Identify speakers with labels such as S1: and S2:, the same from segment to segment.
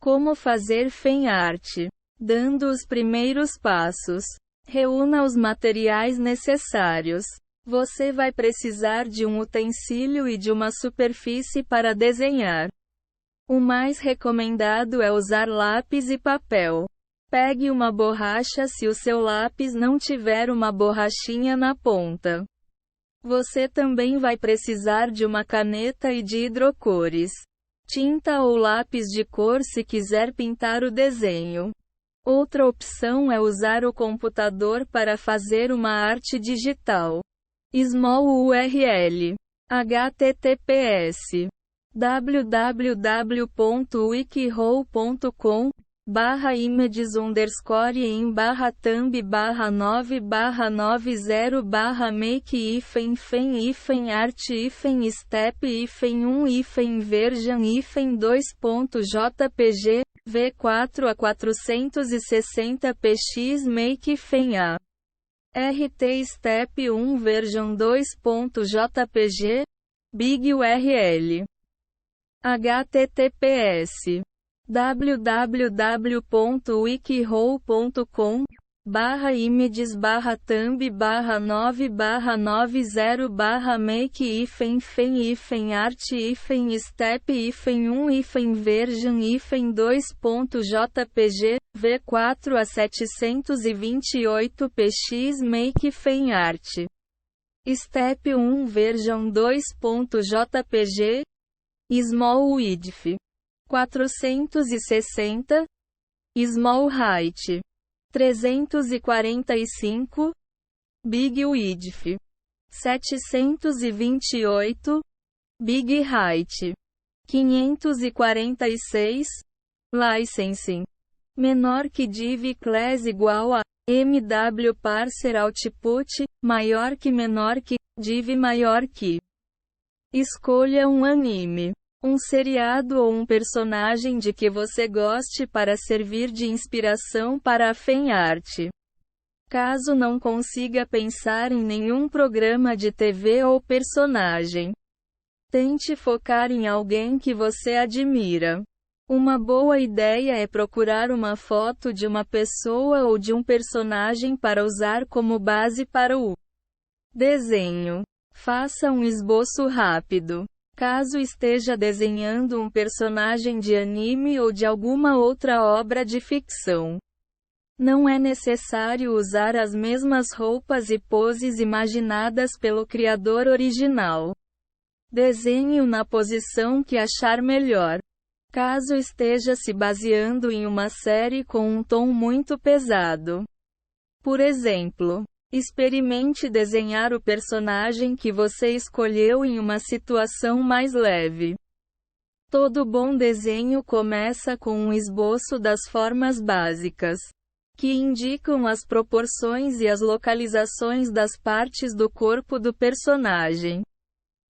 S1: Como fazer fan art? Dando os primeiros passos. Reúna os materiais necessários. Você vai precisar de um utensílio e de uma superfície para desenhar. O mais recomendado é usar lápis e papel. Pegue uma borracha se o seu lápis não tiver uma borrachinha na ponta. Você também vai precisar de uma caneta e de hidrocores. Tinta ou lápis de cor se quiser pintar o desenho. Outra opção é usar o computador para fazer uma arte digital. Small URL. https www.wikihole.com/image_step-1-make-version-2.jpg V4 a 460 px make fan a RT Step 1 version 2.jpg Big URL https www.wikihole.com/image/9/9 V4 a 728 px make fan art Step 1 version 2.jpg Small width 460 Small height 345 Big width 728 Big height 546 Licensing menor que div class igual a mw parser output maior que menor que div maior que. Escolha um anime, um seriado ou um personagem de que você goste para servir de inspiração para a fan art. Caso não consiga pensar em nenhum programa de TV ou personagem, tente focar em alguém que você admira. Uma boa ideia é procurar uma foto de uma pessoa ou de um personagem para usar como base para o desenho. Faça um esboço rápido. Caso esteja desenhando um personagem de anime ou de alguma outra obra de ficção, não é necessário usar as mesmas roupas e poses imaginadas pelo criador original. Desenhe-o na posição que achar melhor. Caso esteja se baseando em uma série com um tom muito pesado, por exemplo, experimente desenhar o personagem que você escolheu em uma situação mais leve. Todo bom desenho começa com um esboço das formas básicas, que indicam as proporções e as localizações das partes do corpo do personagem.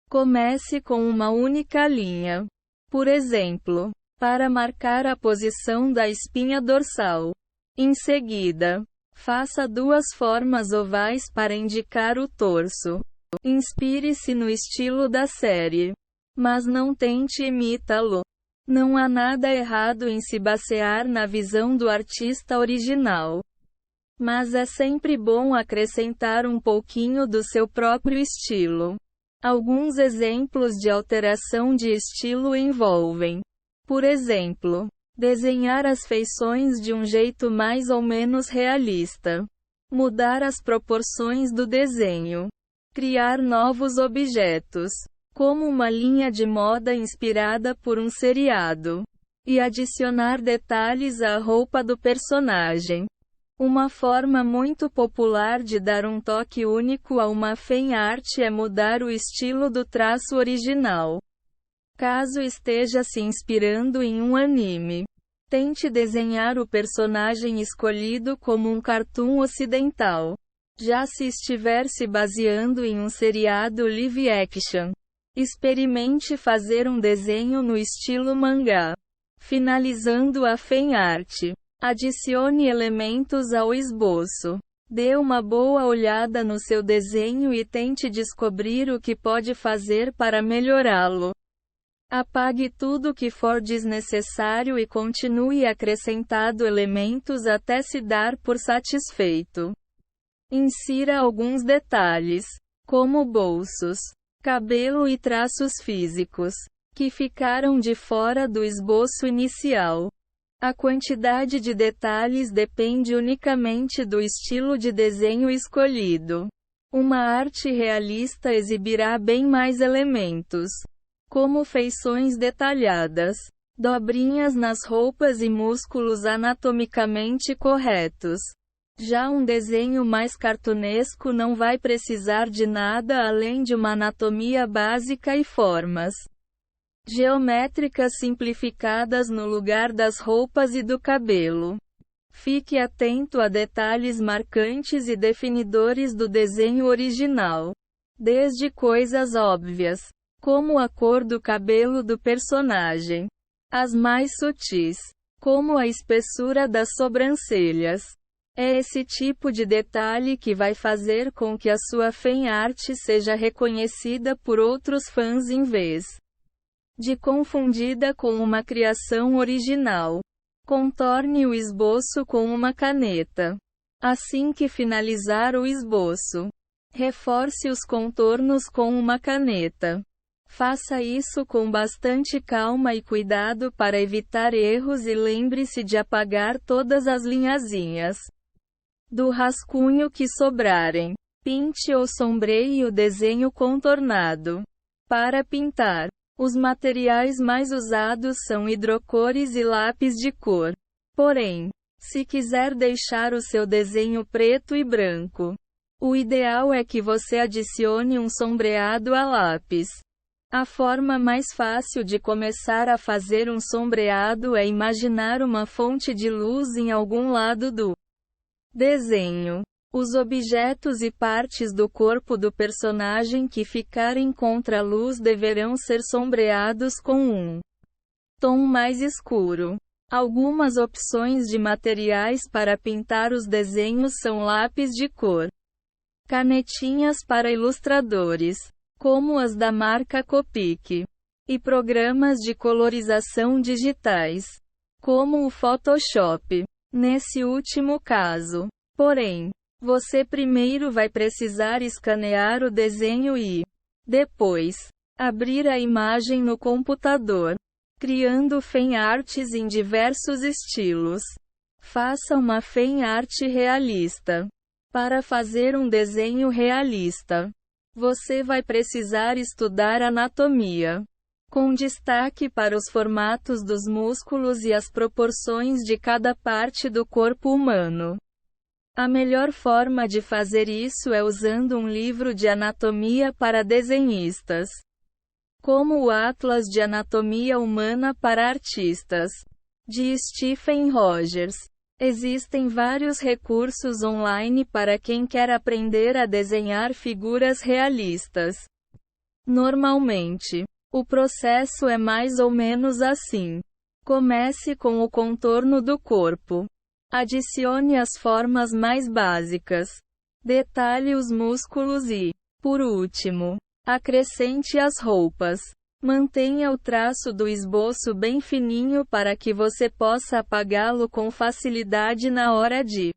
S1: Comece com uma única linha. Por exemplo, para marcar a posição da espinha dorsal. Em seguida, faça duas formas ovais para indicar o torso. Inspire-se no estilo da série, mas não tente imitá-lo. Não há nada errado em se basear na visão do artista original, mas é sempre bom acrescentar um pouquinho do seu próprio estilo. Alguns exemplos de alteração de estilo envolvem, por exemplo, desenhar as feições de um jeito mais ou menos realista, mudar as proporções do desenho, criar novos objetos, como uma linha de moda inspirada por um seriado, e adicionar detalhes à roupa do personagem. Uma forma muito popular de dar um toque único a uma fan art é mudar o estilo do traço original. Caso esteja se inspirando em um anime, tente desenhar o personagem escolhido como um cartoon ocidental. Já se estiver se baseando em um seriado live action, experimente fazer um desenho no estilo mangá. Finalizando a fan art, adicione elementos ao esboço. Dê uma boa olhada no seu desenho e tente descobrir o que pode fazer para melhorá-lo. Apague tudo que for desnecessário e continue acrescentando elementos até se dar por satisfeito. Insira alguns detalhes, como bolsos, cabelo e traços físicos, que ficaram de fora do esboço inicial. A quantidade de detalhes depende unicamente do estilo de desenho escolhido. Uma arte realista exibirá bem mais elementos, como feições detalhadas, dobrinhas nas roupas e músculos anatomicamente corretos. Já um desenho mais cartunesco não vai precisar de nada além de uma anatomia básica e formas geométricas simplificadas no lugar das roupas e do cabelo. Fique atento a detalhes marcantes e definidores do desenho original, desde coisas óbvias, como a cor do cabelo do personagem, as mais sutis, como a espessura das sobrancelhas. É esse tipo de detalhe que vai fazer com que a sua fanart seja reconhecida por outros fãs em vez de confundida com uma criação original. Contorne o esboço com uma caneta. Assim que finalizar o esboço, reforce os contornos com uma caneta. Faça isso com bastante calma e cuidado para evitar erros e lembre-se de apagar todas as linhazinhas do rascunho que sobrarem. Pinte ou sombreie o desenho contornado. Para pintar, os materiais mais usados são hidrocores e lápis de cor. Porém, se quiser deixar o seu desenho preto e branco, o ideal é que você adicione um sombreado a lápis. A forma mais fácil de começar a fazer um sombreado é imaginar uma fonte de luz em algum lado do desenho. Os objetos e partes do corpo do personagem que ficarem contra a luz deverão ser sombreados com um tom mais escuro. Algumas opções de materiais para pintar os desenhos são lápis de cor, canetinhas para ilustradores, como as da marca Copic, e programas de colorização digitais, como o Photoshop. Nesse último caso, porém, você primeiro vai precisar escanear o desenho e, depois, abrir a imagem no computador, criando fanarts em diversos estilos. Faça uma fanart realista. Para fazer um desenho realista, você vai precisar estudar anatomia, com destaque para os formatos dos músculos e as proporções de cada parte do corpo humano. A melhor forma de fazer isso é usando um livro de anatomia para desenhistas, como o Atlas de Anatomia Humana para Artistas, de Stephen Rogers. Existem vários recursos online para quem quer aprender a desenhar figuras realistas. Normalmente, o processo é mais ou menos assim. Comece com o contorno do corpo. Adicione as formas mais básicas. Detalhe os músculos e, por último, acrescente as roupas. Mantenha o traço do esboço bem fininho para que você possa apagá-lo com facilidade na hora de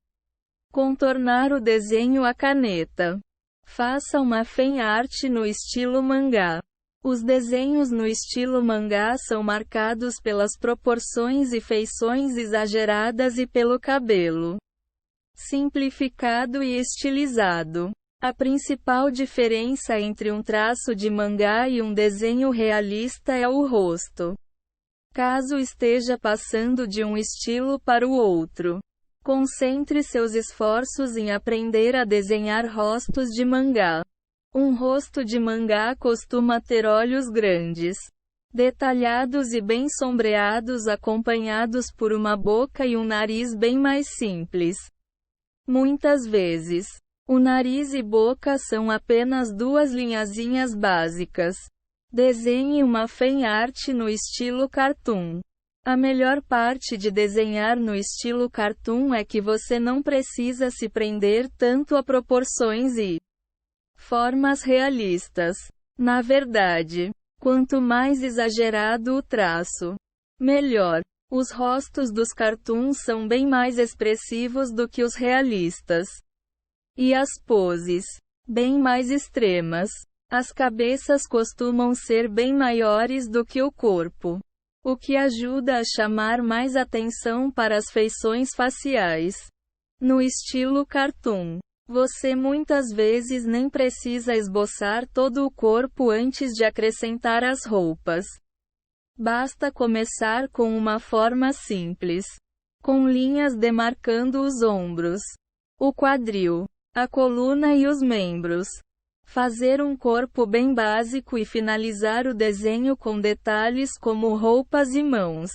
S1: contornar o desenho à caneta. Faça uma fanart no estilo mangá. Os desenhos no estilo mangá são marcados pelas proporções e feições exageradas e pelo cabelo simplificado e estilizado. A principal diferença entre um traço de mangá e um desenho realista é o rosto. Caso esteja passando de um estilo para o outro, concentre seus esforços em aprender a desenhar rostos de mangá. Um rosto de mangá costuma ter olhos grandes, detalhados e bem sombreados, acompanhados por uma boca e um nariz bem mais simples. Muitas vezes, o nariz e boca são apenas duas linhazinhas básicas. Desenhe uma fanart no estilo cartoon. A melhor parte de desenhar no estilo cartoon é que você não precisa se prender tanto a proporções e formas realistas. Na verdade, Quanto mais exagerado o traço, melhor. Os rostos dos cartoons são bem mais expressivos do que os realistas. E as poses, bem mais extremas. As cabeças costumam ser bem maiores do que o corpo, o que ajuda a chamar mais atenção para as feições faciais. No estilo cartoon, você muitas vezes nem precisa esboçar todo o corpo antes de acrescentar as roupas. Basta começar com uma forma simples, com linhas demarcando os ombros, o quadril, a coluna e os membros. Fazer um corpo bem básico e finalizar o desenho com detalhes como roupas e mãos.